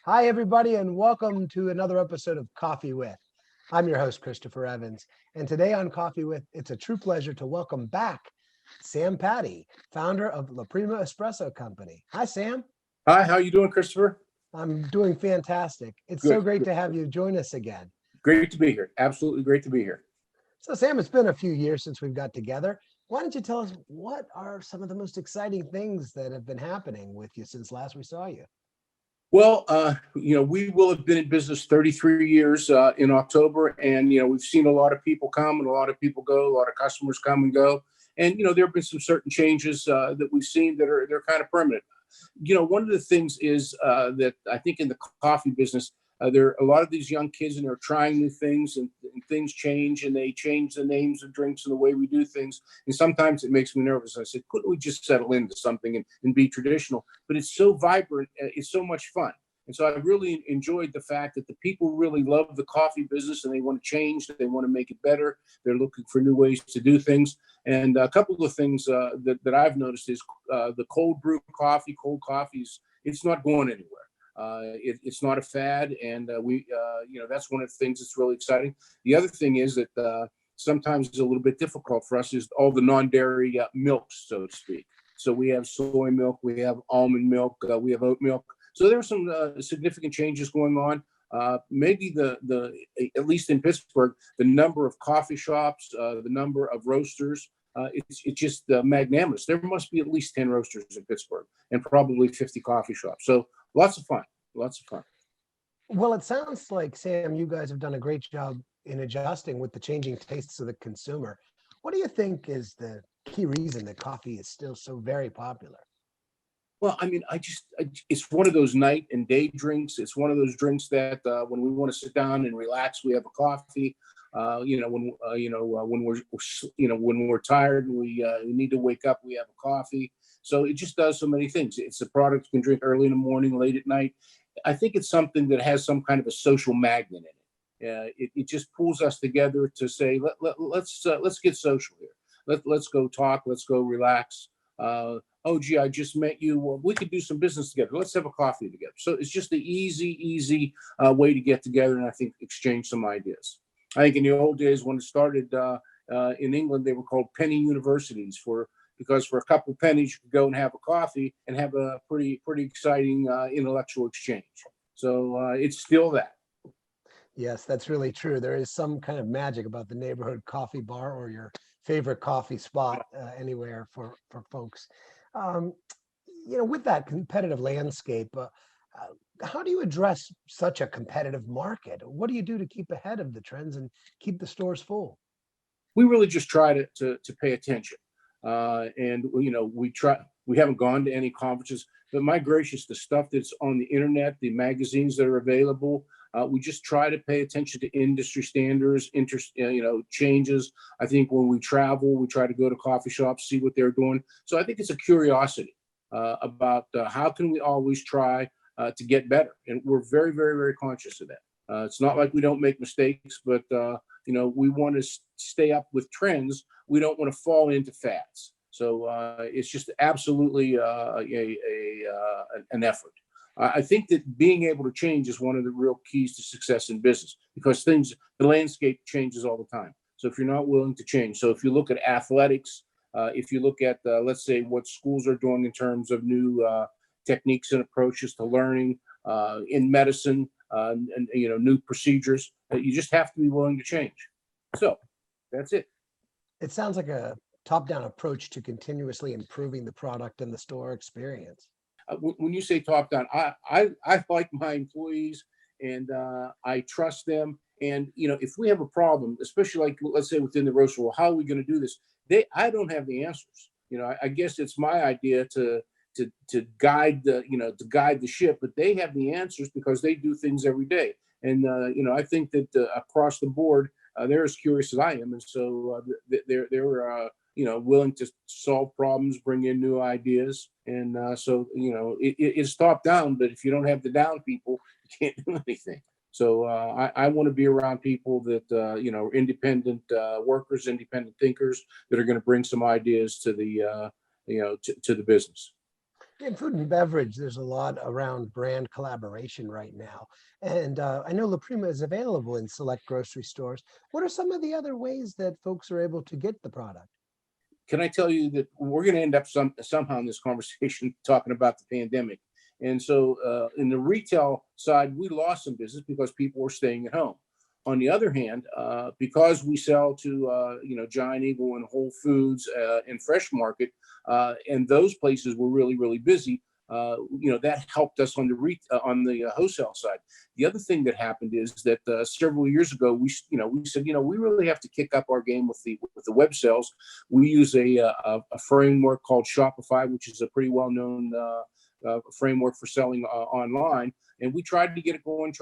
Hi, everybody, and welcome to another episode of Coffee With. I'm your host, Christopher Evans, and today on Coffee With, it's a true pleasure to welcome back Sam Patti, founder of LaPrima Espresso Company. Hi, Sam. Hi, how you doing, Christopher? I'm doing fantastic. It's so Good. great to have you join us again. Great to be here. Absolutely great to be here. So, Sam, it's been a few years since we've got together. Why don't you tell us what are some of the most exciting things that have been happening with you since last we saw you? Well, we will have been in business 33 years in October, and we've seen a lot of people come and a lot of people go, a lot of customers come and go, and there have been some certain changes that we've seen that they're kind of permanent. One of the things is that I think in the coffee business, there are a lot of these young kids and they're trying new things and things change and they change the names of drinks and the way we do things. And sometimes it makes me nervous. I said, couldn't we just settle into something and be traditional? But it's so vibrant. It's so much fun. And so I really enjoyed the fact that the people really love the coffee business and they want to change. They want to make it better. They're looking for new ways to do things. And a couple of things that I've noticed is the cold brew coffee, it's not going anywhere. It's not a fad, and that's one of the things that's really exciting. The other thing is that sometimes it's a little bit difficult for us is all the non-dairy milks, so to speak. So we have soy milk, we have almond milk, we have oat milk. So there are some significant changes going on. Maybe the at least in Pittsburgh, the number of coffee shops, the number of roasters. It's just magnanimous. There must be at least 10 roasters in Pittsburgh and probably 50 coffee shops. So lots of fun. Well, it sounds like, Sam, you guys have done a great job in adjusting with the changing tastes of the consumer. What do you think is the key reason that coffee is still so very popular? Well, I mean, it's one of those night and day drinks. It's one of those drinks that when we want to sit down and relax, we have a coffee. When we're tired, we need to wake up, we have a coffee. So it just does so many things. It's a product you can drink early in the morning, late at night. I think it's something that has some kind of a social magnet in it. It just pulls us together to say, let's get social here. Let's go talk. Let's go relax. Oh, gee, I just met you. Well, we could do some business together. Let's have a coffee together. So it's just an easy way to get together and I think exchange some ideas. I think in the old days when it started in England, they were called penny universities because for a couple of pennies, you could go and have a coffee and have a pretty exciting intellectual exchange. So it's still that. Yes, that's really true. There is some kind of magic about the neighborhood coffee bar or your favorite coffee spot anywhere for folks. With that competitive landscape, how do you address such a competitive market? What do you do to keep ahead of the trends and keep the stores full? We really just try to pay attention. And we haven't gone to any conferences, but my gracious, the stuff that's on the internet, the magazines that are available, we just try to pay attention to industry standards, changes. I think when we travel, we try to go to coffee shops, see what they're doing. So I think it's a curiosity about how can we always try to get better. And we're very, very, very conscious of that. It's not like we don't make mistakes, but we want to stay up with trends. We don't want to fall into fads. So it's just absolutely an effort. I think that being able to change is one of the real keys to success in business because the landscape changes all the time. So if you're not willing to change, so if you look at athletics, if you look at, let's say, what schools are doing in terms of new techniques and approaches to learning in medicine, and new procedures, you just have to be willing to change. So that's it. It sounds like a top-down approach to continuously improving the product and the store experience. When you say top-down, I like my employees and I trust them. And if we have a problem, especially like let's say within the roaster, well, how are we going to do this? I don't have the answers. I guess it's my idea to guide the ship, but they have the answers because they do things every day. And I think that across the board, they're as curious as I am, and so they're willing to solve problems, bring in new ideas, and it's top down. But if you don't have the down people, you can't do anything. So I want to be around people that independent workers, independent thinkers that are going to bring some ideas to the to the business. In food and beverage, there's a lot around brand collaboration right now. And I know LaPrima is available in select grocery stores. What are some of the other ways that folks are able to get the product? Can I tell you that we're going to end up somehow in this conversation talking about the pandemic? And so, in the retail side, we lost some business because people were staying at home. On the other hand, because we sell to Giant Eagle and Whole Foods and Fresh Market, and those places were really really busy. That helped us on the wholesale side. The other thing that happened is that several years ago we said we really have to kick up our game with the web sales. We use a framework called Shopify, which is a pretty well known framework for selling online. And we tried to get it going.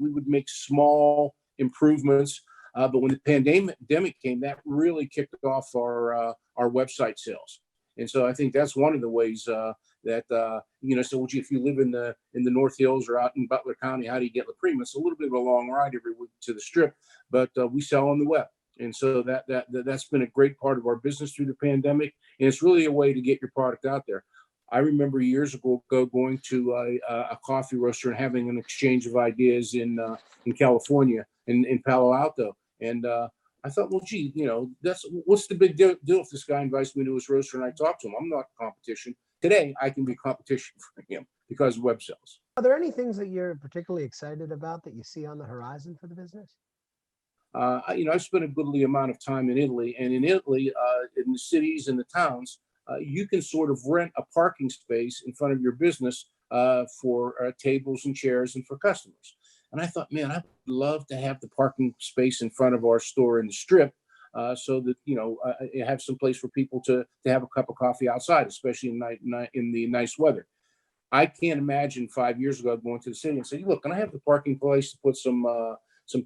We would make small improvements, but when the pandemic came, that really kicked off our website sales. And so I think that's one of the ways so if you live in the North Hills or out in Butler County, how do you get LaPrima? It's a little bit of a long ride every week to the Strip, but we sell on the web. And so that's been a great part of our business through the pandemic. And it's really a way to get your product out there. I remember years ago going to a coffee roaster and having an exchange of ideas in California, in Palo Alto. And I thought, well, gee, what's the big deal if this guy invites me to his roaster and I talk to him? I'm not competition. Today, I can be competition for him because of web sales. Are there any things that you're particularly excited about that you see on the horizon for the business? I've spent a goodly amount of time in Italy, and in Italy, in the cities and the towns, you can sort of rent a parking space in front of your business for tables and chairs and for customers. And I thought, man, I'd love to have the parking space in front of our store in the Strip, so that you have some place for people to have a cup of coffee outside, especially in the nice weather. I can't imagine 5 years ago going to the city and saying, look, can I have the parking place to put some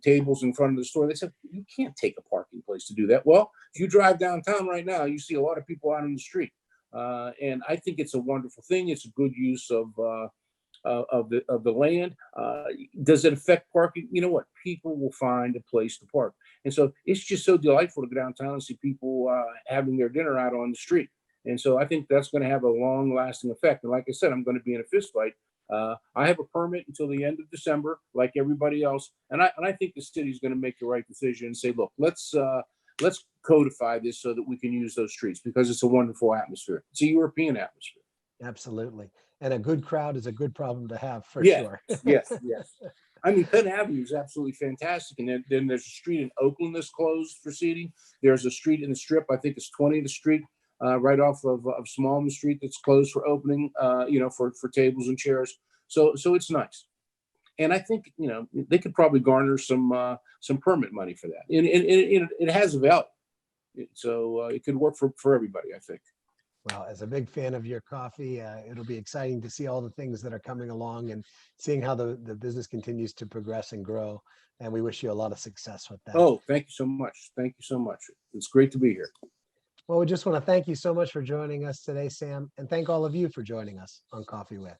tables in front of the store? They said, you can't take a parking place to do that. Well, if you drive downtown right now, you see a lot of people out on the street. And I think it's a wonderful thing. It's a good use of the land. Does it affect parking? You know what? People will find a place to park. And so it's just so delightful to go downtown and see people having their dinner out on the street. And so I think that's going to have a long lasting effect. And like I said, I'm going to be in a fist fight. I have a permit until the end of December, like everybody else. And I think the city's going to make the right decision and say, look, let's codify this so that we can use those streets, because it's a wonderful atmosphere. It's a European atmosphere. Absolutely. And a good crowd is a good problem to have for Yeah, sure. yes. I mean, Penn Avenue is absolutely fantastic. And then there's a street in Oakland that's closed for seating. There's a street in the Strip, I think it's 20th Street, right off of Smallman Street, that's closed for opening, for tables and chairs. So it's nice. And I think, they could probably garner some permit money for that. And it has a value. So it could work for everybody, I think. Well, as a big fan of your coffee, it'll be exciting to see all the things that are coming along and seeing how the business continues to progress and grow. And we wish you a lot of success with that. Oh, thank you so much. Thank you so much. It's great to be here. Well, we just want to thank you so much for joining us today, Sam, and thank all of you for joining us on Coffee With.